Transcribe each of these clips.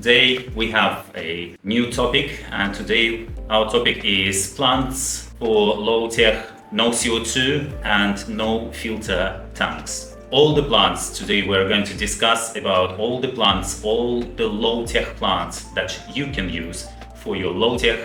Today we have a new topic, and today our topic is plants for low-tech, no CO2 and no filter tanks. All the plants today we're going to discuss about all the plants, all the low-tech plants that you can use for your low-tech,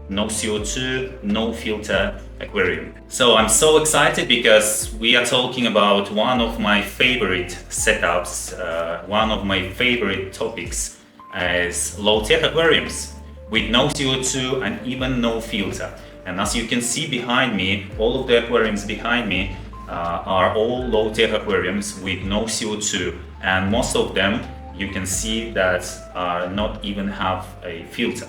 no CO2, no filter aquarium. So I'm so excited because we are talking about one of my favorite setups, one of my favorite topics as low-tech aquariums with no CO2 and even no filter. And as you can see behind me, all of the aquariums behind me are all low-tech aquariums with no CO2, and most of them you can see that are not even have a filter.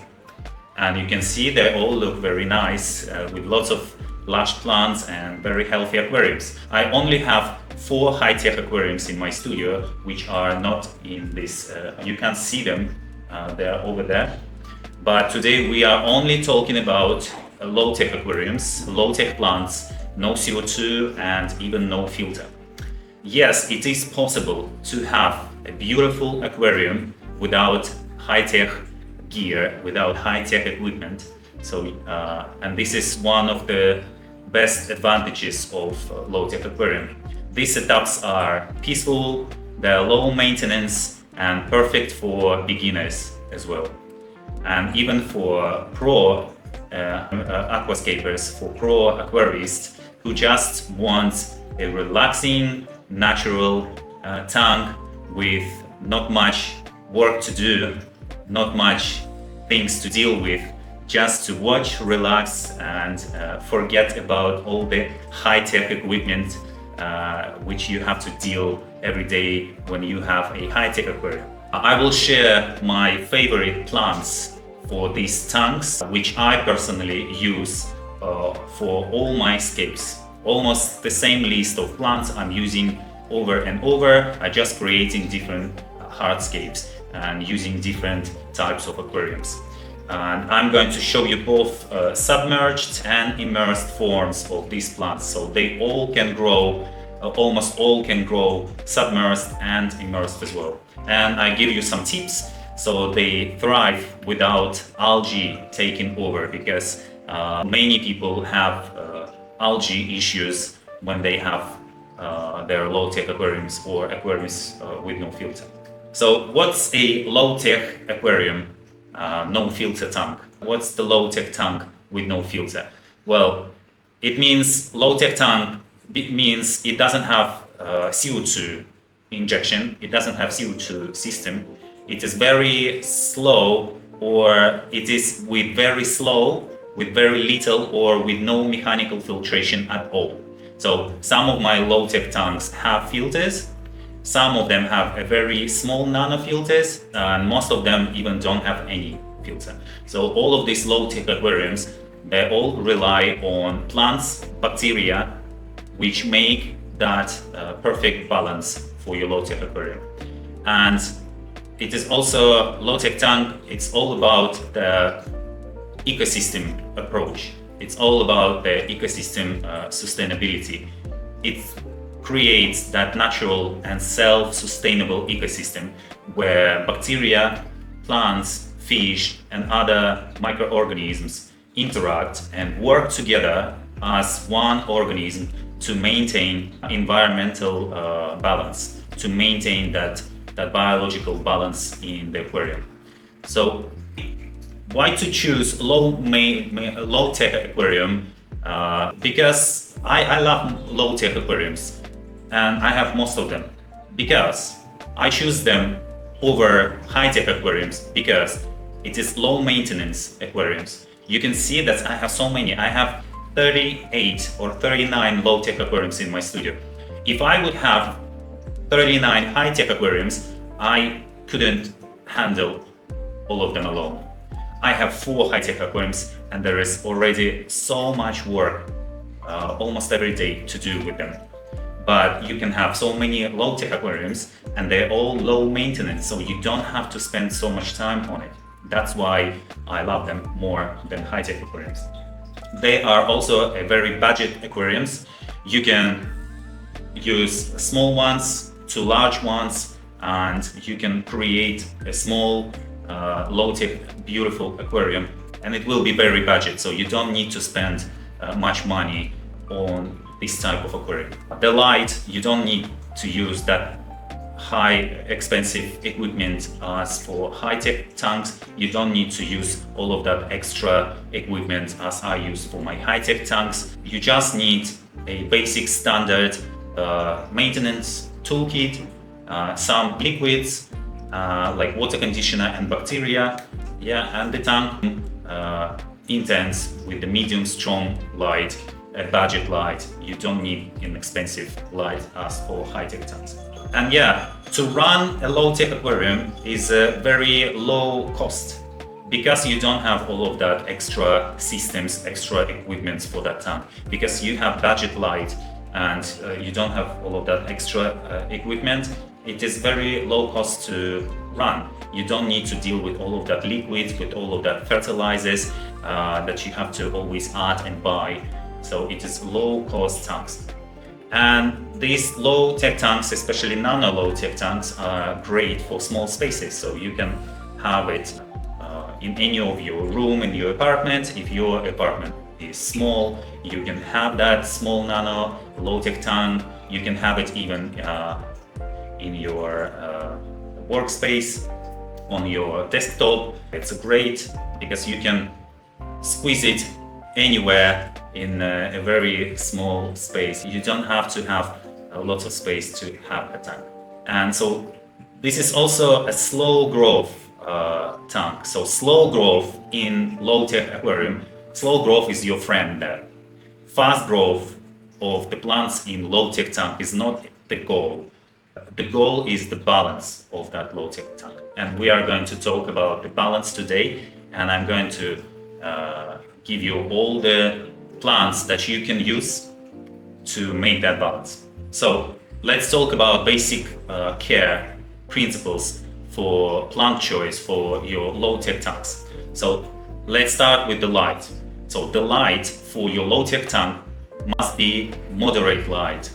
And you can see they all look very nice with lots of lush plants and very healthy aquariums. I only have 4 high-tech aquariums in my studio which are not in this, you can't see them, they are over there. But today we are only talking about low-tech aquariums, low-tech plants, no CO2 and even no filter. Yes, it is possible to have a beautiful aquarium without high-tech gear, without high-tech equipment. So, and this is one of the best advantages of low-tech aquarium. These setups are peaceful, they're low maintenance and perfect for beginners as well. And even for pro aquascapers, for pro aquarists who just want a relaxing, natural tank with not much work to do, not much things to deal with, just to watch, relax and forget about all the high-tech equipment which you have to deal every day when you have a high-tech aquarium. I will share my favorite plants for these tanks, which I personally use for all my scapes. Almost the same list of plants I'm using over and over. I'm just creating different hardscapes and using different types of aquariums. And I'm going to show you both submerged and immersed forms of these plants. So they all can grow, almost all can grow submerged and immersed as well. And I give you some tips so they thrive without algae taking over, because many people have algae issues when they have their low-tech aquariums or aquariums with no filter. So what's a low-tech aquarium, no filter tank? What's the low-tech tank with no filter? Well, it means low-tech tank, it means it doesn't have CO2 injection, it doesn't have CO2 system. It is very slow, or it is with very slow, with very little or with no mechanical filtration at all. So some of my low-tech tanks have filters. Some of them have a very small nano filters, and most of them even don't have any filter. So all of these low-tech aquariums, they all rely on plants, bacteria, which make that perfect balance for your low-tech aquarium. And it is also low-tech tank, it's all about the ecosystem approach. It's all about the ecosystem sustainability. It creates that natural and self-sustainable ecosystem where bacteria, plants, fish and other microorganisms interact and work together as one organism to maintain environmental balance, to maintain that biological balance in the aquarium. So why to choose low-tech aquarium? Because I love low-tech aquariums, and I have most of them. Because I choose them over high-tech aquariums because it is low-maintenance aquariums. You can see that I have so many. I have 38 or 39 low-tech aquariums in my studio. If I would have 39 high-tech aquariums, I couldn't handle all of them alone. I have 4 high-tech aquariums, and there is already so much work almost every day to do with them. But you can have so many low-tech aquariums and they're all low maintenance, so you don't have to spend so much time on it. That's why I love them more than high-tech aquariums. They are also a very budget aquariums. You can use small ones to large ones, and you can create a small low-tech, beautiful aquarium, and it will be very budget, so you don't need to spend much money on this type of aquarium. The light, you don't need to use that high expensive equipment as for high-tech tanks. You don't need to use all of that extra equipment as I use for my high-tech tanks. You just need a basic standard maintenance toolkit, some liquids like water conditioner and bacteria, and the tank intense with the medium strong light, a budget light. You don't need an expensive light as for high-tech tanks. And to run a low-tech aquarium is a very low cost because you don't have all of that extra systems, extra equipment for that tank, because you have budget light and you don't have all of that extra equipment. It is very low cost to run. You don't need to deal with all of that liquids, with all of that fertilizers that you have to always add and buy. So it is low cost tanks. And these low-tech tanks, especially nano low-tech tanks, are great for small spaces. So you can have it in any of your room in your apartment. If your apartment is small, you can have that small nano low-tech tank. You can have it even in your workspace, on your desktop. It's great because you can squeeze it anywhere in a very small space. You don't have to have lots of space to have a tank. And so this is also a slow growth tank. So slow growth in low-tech aquarium, slow growth is your friend there. Fast growth of the plants in low-tech tank is not the goal. The goal is the balance of that low-tech tank. And we are going to talk about the balance today, and I'm going to give you all the plants that you can use to make that balance. So let's talk about basic care principles for plant choice for your low-tech tanks. So let's start with the light. So the light for your low-tech tank must be moderate light.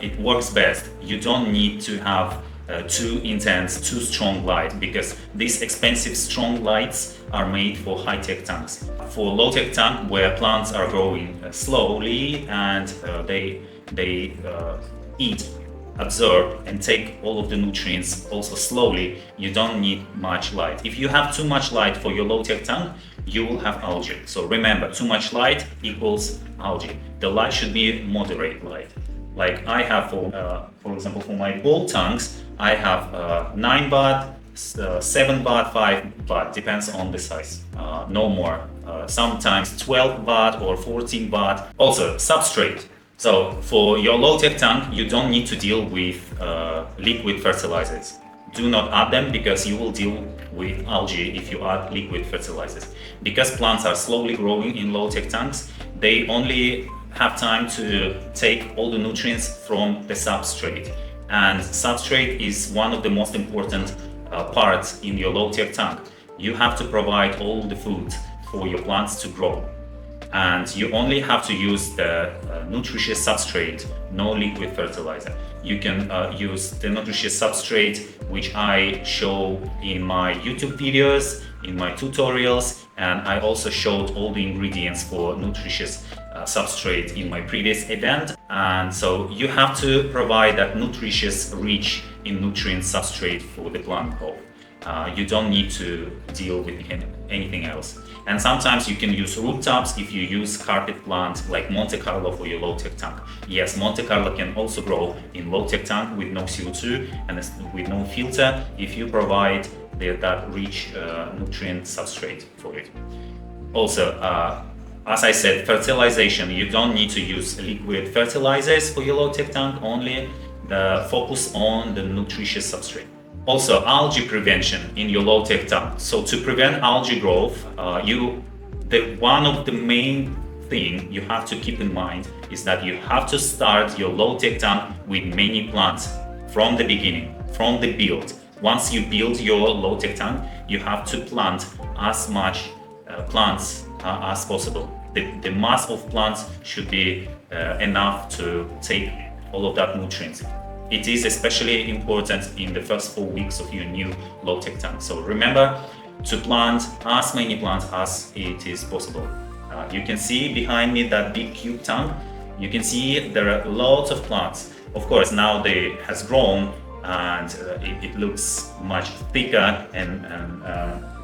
It works best. You don't need to have too intense, too strong light, because these expensive strong lights are made for high-tech tanks. For low-tech tank where plants are growing slowly and they eat, absorb and take all of the nutrients also slowly, you don't need much light. If you have too much light for your low-tech tank, you will have algae. So remember, too much light equals algae. The light should be moderate light. Like I have for example, for my ball tanks, I have 9 baht, 7 baht, 5 baht, depends on the size, no more. Sometimes 12 baht or 14 baht. Also substrate. So for your low-tech tank, you don't need to deal with liquid fertilizers. Do not add them because you will deal with algae if you add liquid fertilizers. Because plants are slowly growing in low-tech tanks, they only have time to take all the nutrients from the substrate. And substrate is one of the most important parts in your low-tech tank. You have to provide all the food for your plants to grow. And you only have to use the nutritious substrate, no liquid fertilizer. You can use the nutritious substrate, which I show in my YouTube videos, in my tutorials, and I also showed all the ingredients for nutritious substrate in my previous event. And so you have to provide that nutritious, rich in nutrient substrate for the plant growth. You don't need to deal with anything else. And sometimes you can use root tubs if you use carpet plant like Monte Carlo for your low-tech tank. Yes, Monte Carlo can also grow in low-tech tank with no CO2 and with no filter if you provide that rich nutrient substrate for it. Also, as I said, fertilization, you don't need to use liquid fertilizers for your low-tech tank, only the focus on the nutritious substrate. Also, algae prevention in your low-tech tank. So to prevent algae growth, one of the main thing you have to keep in mind is that you have to start your low-tech tank with many plants from the beginning, from the build. Once you build your low-tech tank, you have to plant as much plants as possible. The mass of plants should be enough to take all of that nutrients. it is especially important in the first 4 weeks of your new low-tech tank. So remember to plant as many plants as it is possible. You can see behind me that big cube tank. You can see there are lots of plants. Of course, now they has grown and it looks much thicker,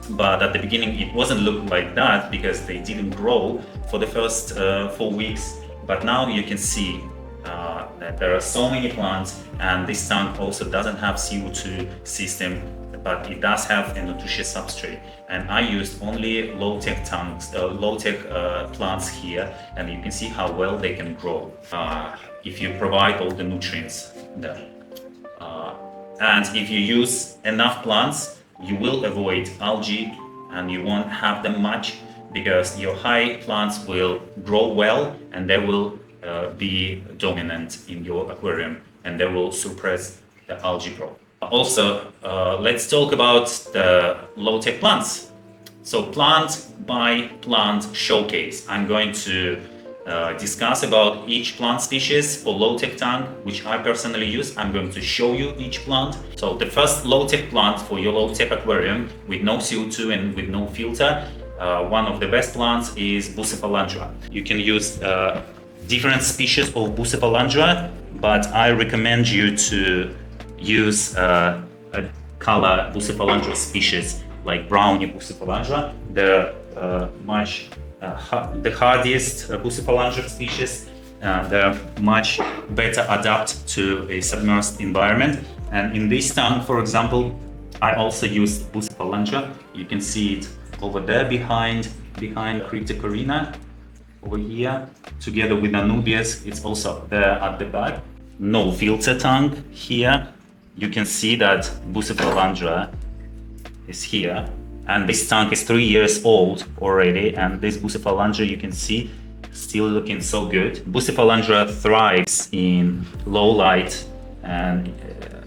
but at the beginning it wasn't look like that because they didn't grow for the first 4 weeks. But now you can see that there are so many plants, and this tank also doesn't have CO2 system, but it does have a nutritious substrate. And I used only low-tech tanks, low-tech plants here, and you can see how well they can grow if you provide all the nutrients there. And if you use enough plants, you will avoid algae and you won't have them much, because your high plants will grow well and they will be dominant in your aquarium and they will suppress the algae growth. Also, let's talk about the low-tech plants. So plant by plant showcase. I'm going to discuss about each plant species for low-tech tank, which I personally use. I'm going to show you each plant. So the first low-tech plant for your low-tech aquarium with no CO2 and with no filter, one of the best plants is Bucephalandra. You can use different species of Bucephalandra, but I recommend you to use a color Bucephalandra species like brownie Bucephalandra. They're the hardiest Bucephalandra species. They're much better adapt to a submerged environment. And in this tank, for example, I also used Bucephalandra. You can see it over there behind Cryptocorinna, over here, together with Anubias. It's also there at the back. No filter tank here. You can see that Bucephalandra is here, and this tank is 3 years old already, and this Bucephalandra, you can see, still looking so good. Bucephalandra thrives in low light, and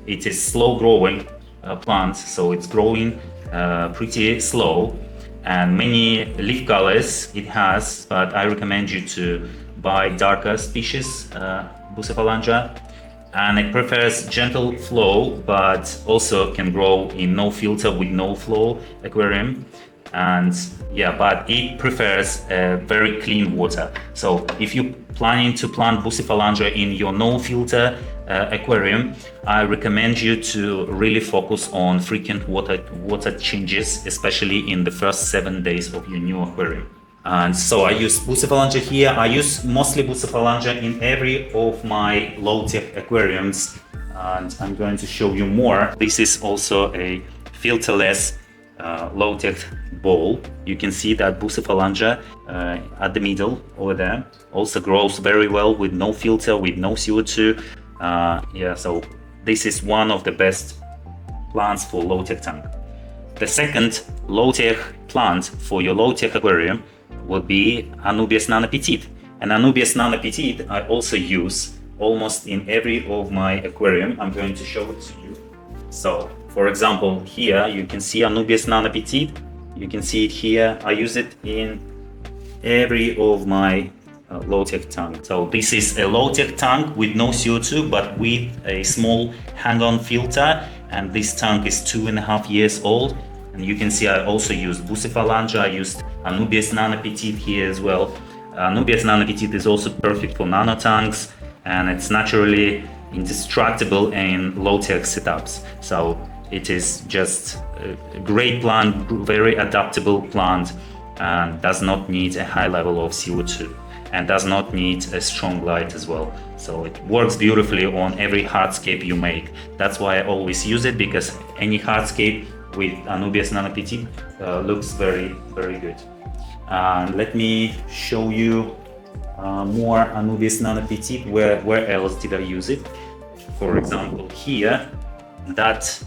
it is slow growing plant, so it's growing pretty slow, and many leaf colors it has, but I recommend you to buy darker species Bucephalandra. And it prefers gentle flow, but also can grow in no filter with no flow aquarium. And yeah, but it prefers very clean water. So if you're planning to plant Bucephalandra in your no filter aquarium, I recommend you to really focus on frequent water changes, especially in the first 7 days of your new aquarium. And so I use Bucephalandra here. I use mostly Bucephalandra in every of my low-tech aquariums, and I'm going to show you more. This is also a filterless low-tech bowl. You can see that Bucephalandra at the middle over there also grows very well with no filter, with no CO2. Yeah, so this is one of the best plants for low-tech tank. The second low-tech plant for your low-tech aquarium would be Anubias nano petite. And Anubias nano petite I also use almost in every of my aquarium. I'm going to show it to you. So for example, here you can see Anubias nano petite. You can see it here. I use it in every of my low-tech tank. So this is a low-tech tank with no CO2, but with a small hang-on filter, and this tank is 2.5 years old. And you can see I also used Bucephalandra, I used Anubias nano petite here as well. Anubias nano petite is also perfect for nano tanks, and it's naturally indestructible in low-tech setups. So it is just a great plant, very adaptable plant, and does not need a high level of CO2, and does not need a strong light as well. So it works beautifully on every hardscape you make. That's why I always use it, because any hardscape with Anubias nano petite looks very, very good. Let me show you more Anubias nano petite. Where else did I use it? For example, here, that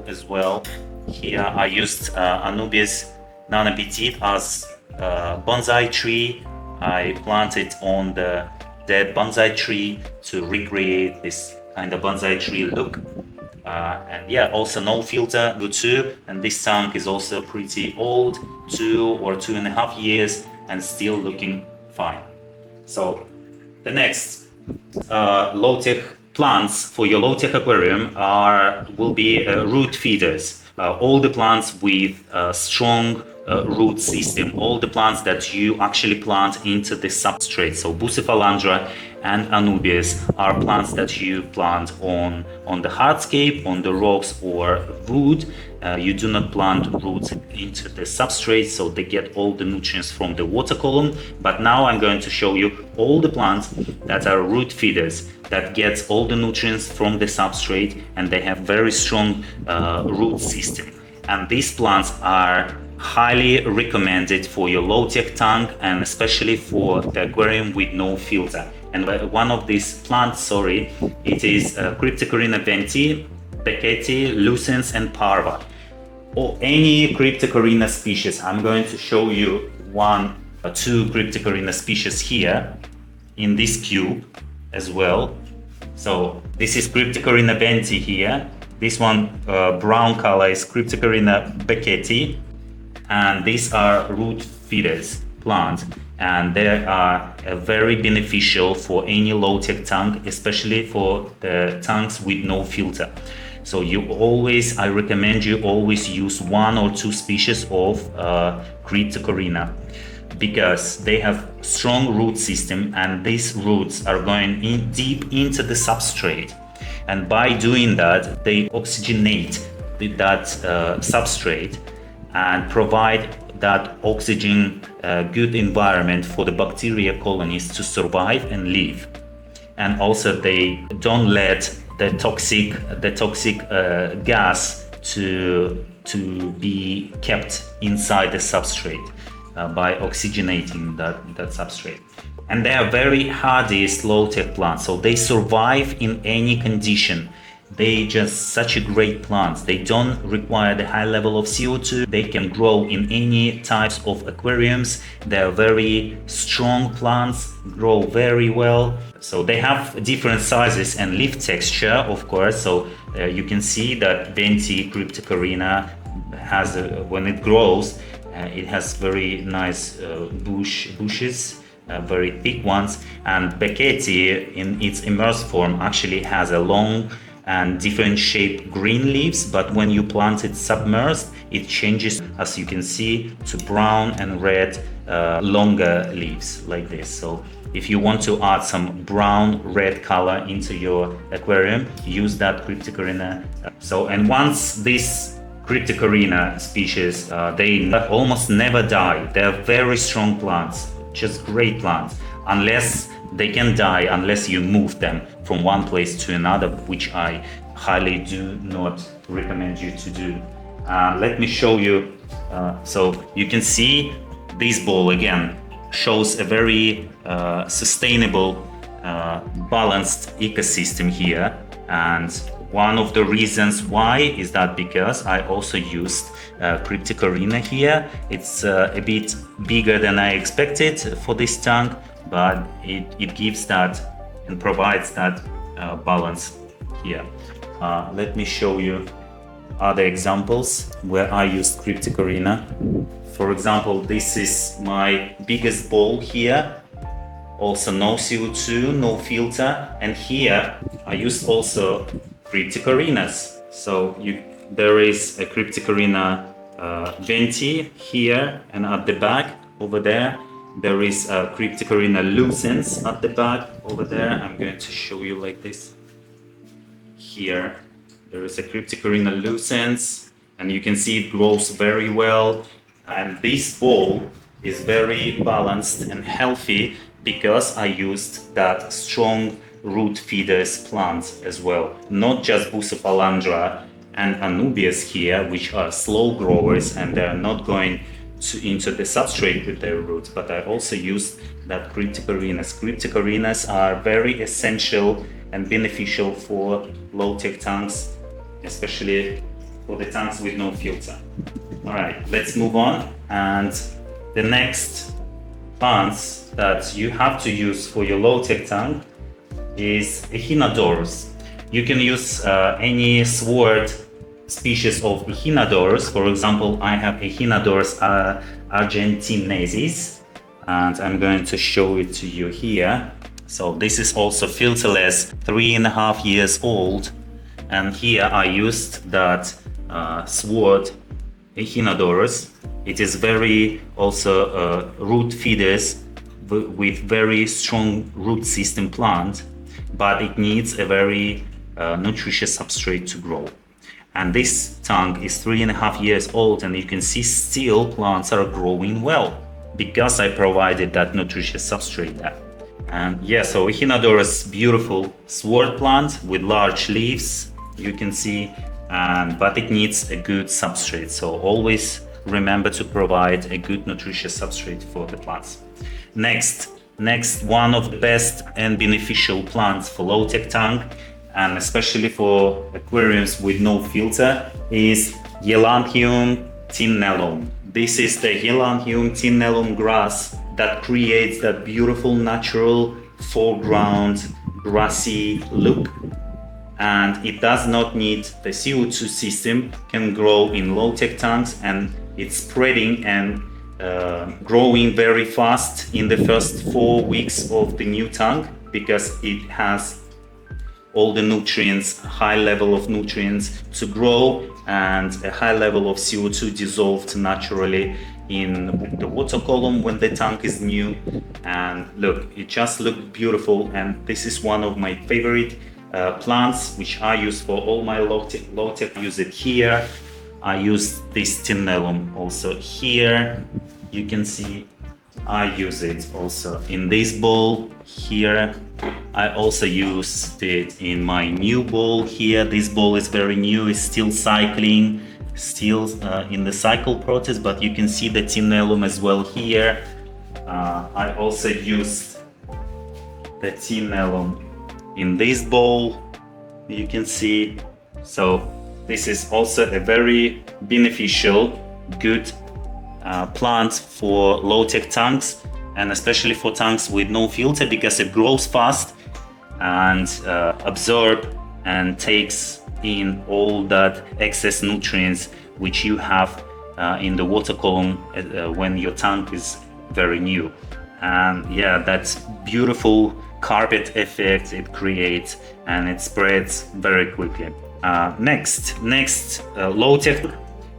as well. Here I used Anubias nano petite as a bonsai tree. I planted on the dead bonsai tree to recreate this kind of bonsai tree look. And yeah, also no filter, good too. And this tank is also pretty old, 2 or 2.5 years, and still looking fine. So the next low-tech plants for your low-tech aquarium will be root feeders. All the plants with a strong root system, all the plants that you actually plant into the substrate. So Bucephalandra and Anubias are plants that you plant on the hardscape, on the rocks or wood. You do not plant roots into the substrate, so they get all the nutrients from the water column. But now I'm going to show you all the plants that are root feeders, that gets all the nutrients from the substrate, and they have very strong root system. And these plants are highly recommended for your low-tech tank, and especially for the aquarium with no filter. And one of these plants, it is Cryptocorinna wendtii, beckettii, lucens and parva. Or any Cryptocorinna species. I'm going to show you two Cryptocorinna species here in this cube as well. So this is Cryptocorinna wendtii here. This one brown color is Cryptocorinna beckettii, and these are root feeders plants, and they are very beneficial for any low-tech tank, especially for the tanks with no filter. So I recommend you always use 1 or 2 species of Cryptocorinna, because they have strong root system, and these roots are going in deep into the substrate, and by doing that they oxygenate that substrate and provide that oxygen good environment for the bacteria colonies to survive and live. And also they don't let the toxic gas to be kept inside the substrate by oxygenating that substrate. And they are very hardiest low-tech plants, so they survive in any condition. They just such a great plants. They don't require the high level of CO2. They can grow in any types of aquariums. They are very strong plants, grow very well. So they have different sizes and leaf texture, of course. So you can see that wendtii Cryptocorinna has, when it grows, it has very nice bushes, very thick ones. And beckettii in its immersed form actually has a long and different shaped green leaves, but when you plant it submerged, it changes, as you can see, to brown and red longer leaves like this. So if you want to add some brown red color into your aquarium, use that Cryptocorinna. And once this Cryptocorinna species, they almost never die. They're very strong plants, just great plants, unless they can die unless you move them from one place to another, which I highly do not recommend you to do. Let me show you. So you can see this bowl again shows a very sustainable, balanced ecosystem here. And one of the reasons why is that because I also used Cryptocorinna here. It's a bit bigger than I expected for this tank, but it gives that and provides that balance here. Let me show you other examples where I used Cryptocorinna. For example, this is my biggest bowl here. Also no CO2, no filter, and here I used also Cryptocorinnas. So there is a Cryptocorinna wendtii here, and at the back over there there is a Cryptocorinna lucens at the back over there. I'm going to show you like this. Here there is a Cryptocorinna lucens, and you can see it grows very well. And this bowl is very balanced and healthy because I used that strong root feeders plants as well. Not just Bucephalandra and Anubias here, which are slow growers and they're not going into the substrate with their roots, but I also used that Cryptocorinnas. Cryptocorinnas are very essential and beneficial for low-tech tanks, especially for the tanks with no filter. Alright, let's move on. And the next plants that you have to use for your low-tech tank is Echinodorus. You can use any sword species of Echinodorus. For example, I have Echinodorus argentinesis, and I'm going to show it to you here. So this is also filterless, 3.5 years old. And here I used that sword Echinodorus. It is very also root feeders with very strong root system plant, but it needs a very nutritious substrate to grow. And this tank is 3.5 years old, and you can see still plants are growing well because I provided that nutritious substrate there. And yeah, so Echinodorus, beautiful sword plant with large leaves, you can see, but it needs a good substrate. So always remember to provide a good nutritious substrate for the plants. Next, one of the best and beneficial plants for low-tech tank, and especially for aquariums with no filter, is Elanchium tinnellum. This is the Elanchium tinnellum grass that creates that beautiful natural foreground grassy look. And it does not need the CO2 system, can grow in low-tech tanks, and it's spreading and growing very fast in the first 4 weeks of the new tank because it has all the nutrients, high level of nutrients to grow, and a high level of CO2 dissolved naturally in the water column when the tank is new. And look, it just looks beautiful, and this is one of my favorite plants which I use for all my low-tech. Use it here. I use this tinnellum also here. You can see I use it also in this bowl here. I also used it in my new bowl here. This bowl is very new, it's still cycling, still in the cycle process, but you can see the tinnellum as well here. I also used the tinnellum in this bowl, you can see. So this is also a very beneficial, good plant for low-tech tanks, and especially for tanks with no filter, because it grows fast and absorb and takes in all that excess nutrients which you have in the water column when your tank is very new. And yeah, that's beautiful carpet effect it creates, and it spreads very quickly. Next low-tech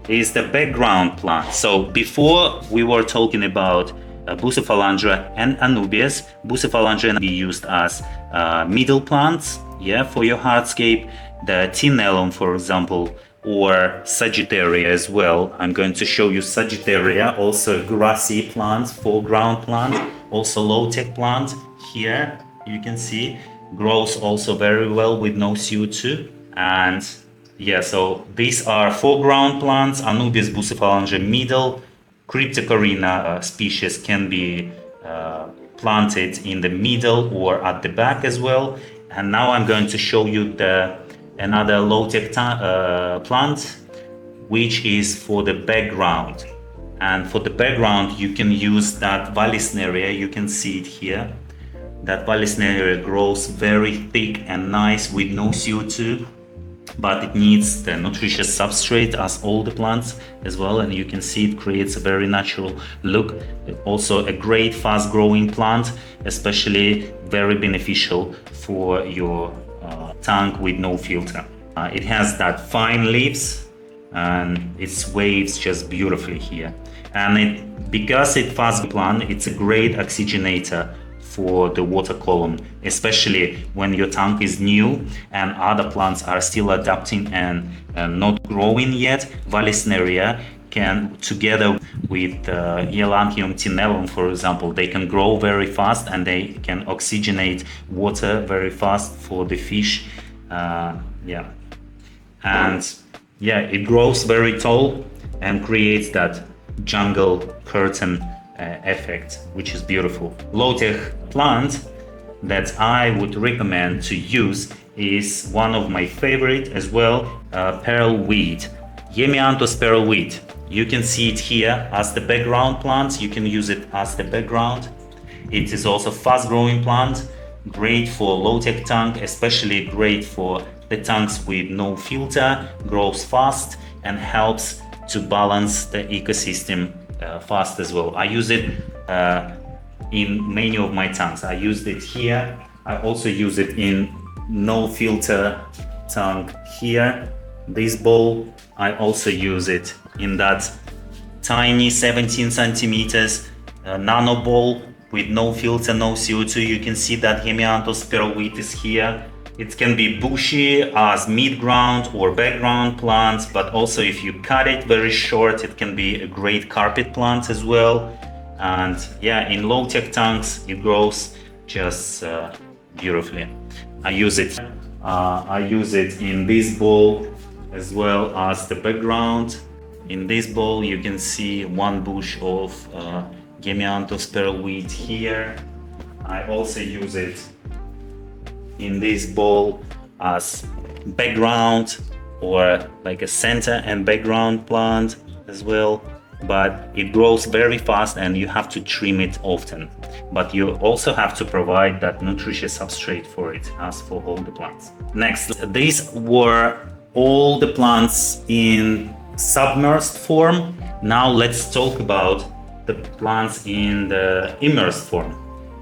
is the background plant. So before we were talking about Bucephalandra and Anubias. Bucephalandra can be used as middle plants, yeah, for your hardscape. The tinnellum, for example, or Sagittaria as well. I'm going to show you Sagittaria, also grassy plant, foreground plant, also low-tech plant. Here you can see grows also very well with no CO2. And yeah, so these are foreground plants. Anubias, Bucephalandra middle. Cryptocorinna species can be planted in the middle or at the back as well. And now I'm going to show you another low-tech plant, which is for the background. And for the background, you can use that Vallisneria. You can see it here. That Vallisneria grows very thick and nice with no CO2, but it needs the nutritious substrate as all the plants as well. And you can see it creates a very natural look. Also a great fast growing plant, especially very beneficial for your tank with no filter. It has that fine leaves and it waves just beautifully here. And because it's fast plant, it's a great oxygenator for the water column, especially when your tank is new and other plants are still adapting and not growing yet. Vallisneria can, together with Elanchium tinnellum, for example, they can grow very fast and they can oxygenate water very fast for the fish. It grows very tall and creates that jungle curtain effect, which is beautiful. Low-tech plant that I would recommend to use is one of my favorite as well, pearl weed, Hemianthus pearl weed. You can see it here as the background plant. You can use it as the background. It is also fast growing plant, great for low-tech tank, especially great for the tanks with no filter, grows fast and helps to balance the ecosystem fast as well. I use it in many of my tanks. I used it here. I also use it in no filter tank here. This bowl, I also use it in that tiny 17 centimeters nano bowl with no filter, no CO2. You can see that Hemianthus perovitis here. It can be bushy as midground or background plants, but also if you cut it very short, it can be a great carpet plant as well. And yeah, in low-tech tanks, it grows just beautifully. I use it in this bowl as well as the background. In this bowl, you can see one bush of Hemianthus perovitis here. I also use it in this bowl as background or like a center and background plant as well, but it grows very fast and you have to trim it often, but you also have to provide that nutritious substrate for it, as for all the plants. Next, these were all the plants in submerged form. Now let's talk about the plants in the immersed form,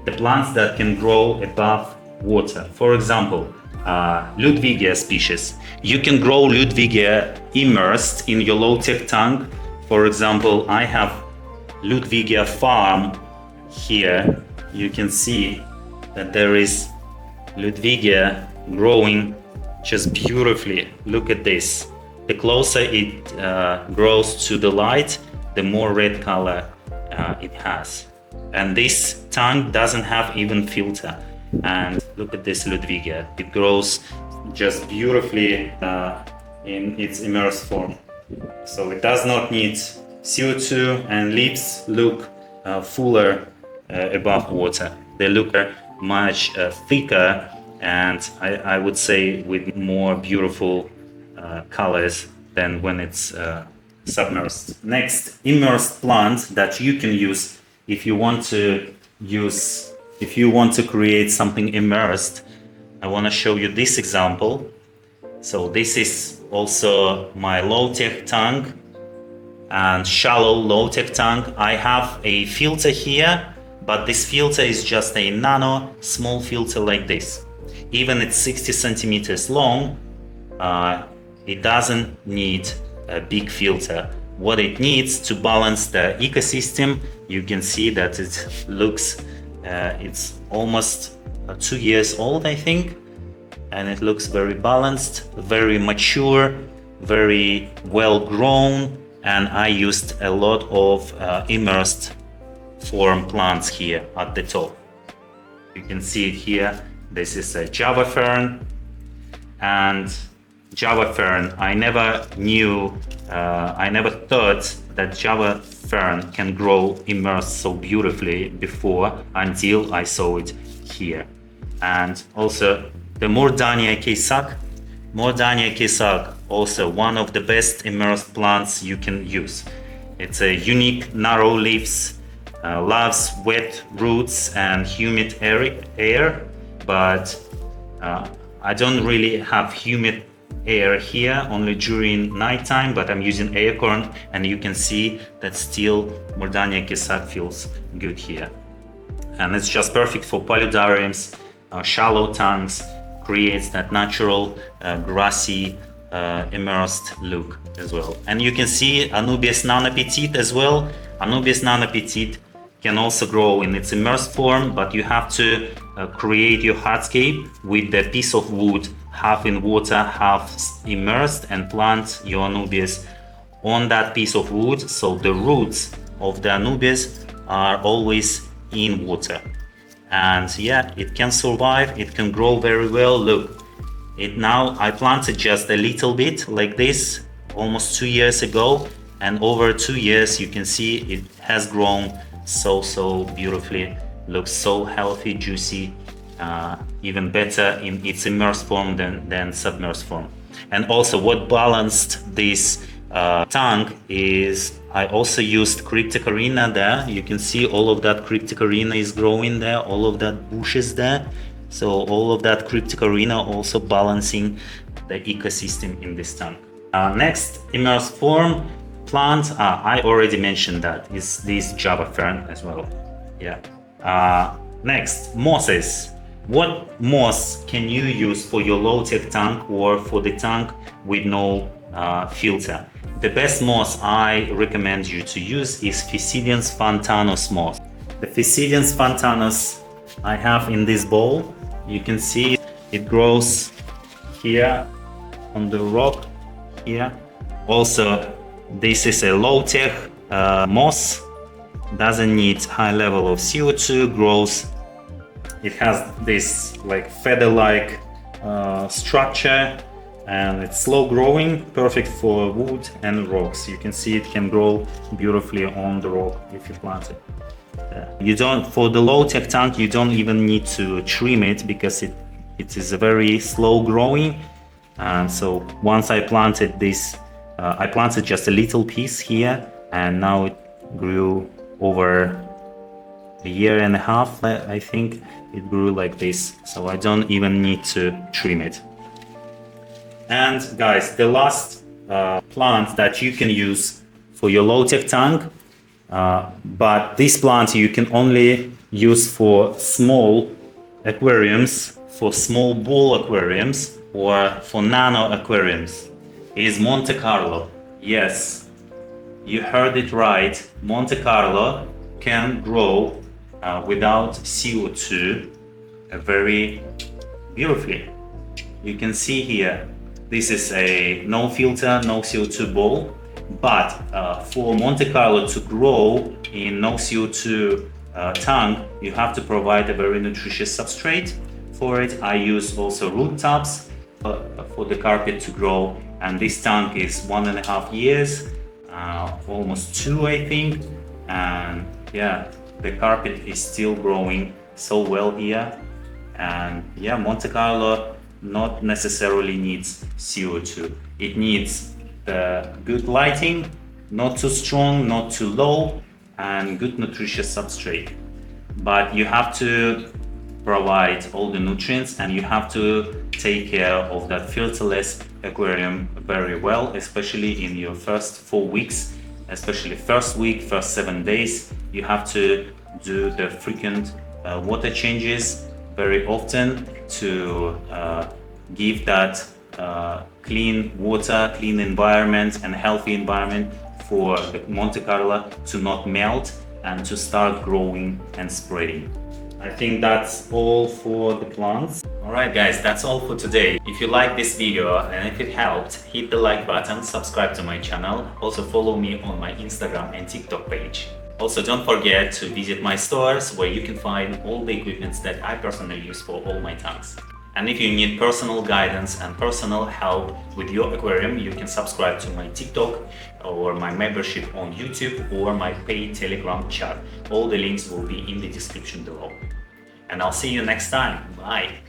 the plants that can grow above water. For example, Ludwigia species. You can grow Ludwigia immersed in your low-tech tank. For example, I have Ludwigia farm here. You can see that there is Ludwigia growing just beautifully. Look at this. The closer it grows to the light, the more red color it has. And this tank doesn't have even filter. And look at this Ludwigia. It grows just beautifully in its immersed form. So it does not need CO2, and leaves look fuller above water. They look much thicker, and I would say with more beautiful colors than when it's submerged. Next, immersed plant that you can use if you want to create something immersed. I want to show you this example. So this is also my low-tech tank and shallow low-tech tank. I have a filter here, but this filter is just a nano small filter like this. Even it's 60 centimeters long, it doesn't need a big filter. What it needs to balance the ecosystem, you can see that it looks it's almost 2 years old, I think, and it looks very balanced, very mature, very well grown, and I used a lot of immersed form plants here at the top. You can see it here. This is a Java fern, and Java fern, I never thought that Java fern can grow immersed so beautifully before, until I saw it here. And also the Mordania Kaysak. Mordania Kaysak, also one of the best immersed plants you can use. It's a unique narrow leaves, loves wet roots and humid air, but I don't really have humid air here, only during nighttime, but I'm using aircon, and you can see that still Mordania Kaysak feels good here. And it's just perfect for paludariums, shallow tanks, creates that natural grassy immersed look as well. And you can see Anubias nana petite as well. Anubias nana petite can also grow in its immersed form, but you have to create your hardscape with the piece of wood, half in water, half immersed, and plant your Anubias on that piece of wood, so the roots of the Anubias are always in water. And yeah, it can survive, it can grow very well. Look, it now, I planted just a little bit like this almost 2 years ago, and over 2 years you can see it has grown so beautifully. Looks so healthy, juicy, even better in its immersed form than submerged form. And also what balanced this tank is I also used cryptocarina there. You can see all of that cryptocarina is growing there, all of that bushes there. So all of that cryptocarina also balancing the ecosystem in this tank. Next immersed form plant, I already mentioned that, is this Java fern as well. Yeah, Next, mosses. What moss can you use for your low-tech tank or for the tank with no filter? The best moss I recommend you to use is Physidium Fantanos moss. The Physidium Fantanos I have in this bowl. You can see it grows here on the rock here. Also, this is a low-tech moss. Doesn't need high level of CO2, grows. It has this like feather-like structure, and it's slow growing, perfect for wood and rocks. You can see it can grow beautifully on the rock if you plant it. You don't, for the low-tech tank, you don't even need to trim it because it is a very slow growing. And so once I planted this, I planted just a little piece here, and now it grew over a year and a half. I think it grew like this, so I don't even need to trim it. And guys, the last plant that you can use for your low-tech tank, but this plant you can only use for small aquariums, for small ball aquariums, or for nano aquariums, is Monte Carlo. Yes, you heard it right. Monte Carlo can grow without CO2 very beautifully. You can see here, this is a no filter, no CO2 bowl, but for Monte Carlo to grow in no CO2 tank, you have to provide a very nutritious substrate for it. I use also root tubs for the carpet to grow, and this tank is 1.5 years, almost 2 I think, and yeah, the carpet is still growing so well here. And yeah, Monte Carlo not necessarily needs CO2. It needs good lighting, not too strong, not too low, and good nutritious substrate. But you have to provide all the nutrients, and you have to take care of that filterless aquarium very well, especially in your first 4 weeks, especially first week, first 7 days. You have to do the frequent water changes very often to give that clean water, clean environment, and healthy environment for the Monte Carlo to not melt and to start growing and spreading. I think that's all for the plants. Alright guys, that's all for today. If you like this video and if it helped, hit the like button, subscribe to my channel, also follow me on my Instagram and TikTok page. Also, don't forget to visit my stores where you can find all the equipment that I personally use for all my tanks. And if you need personal guidance and personal help with your aquarium, you can subscribe to my TikTok or my membership on YouTube or my paid Telegram chat. All the links will be in the description below. And I'll see you next time. Bye!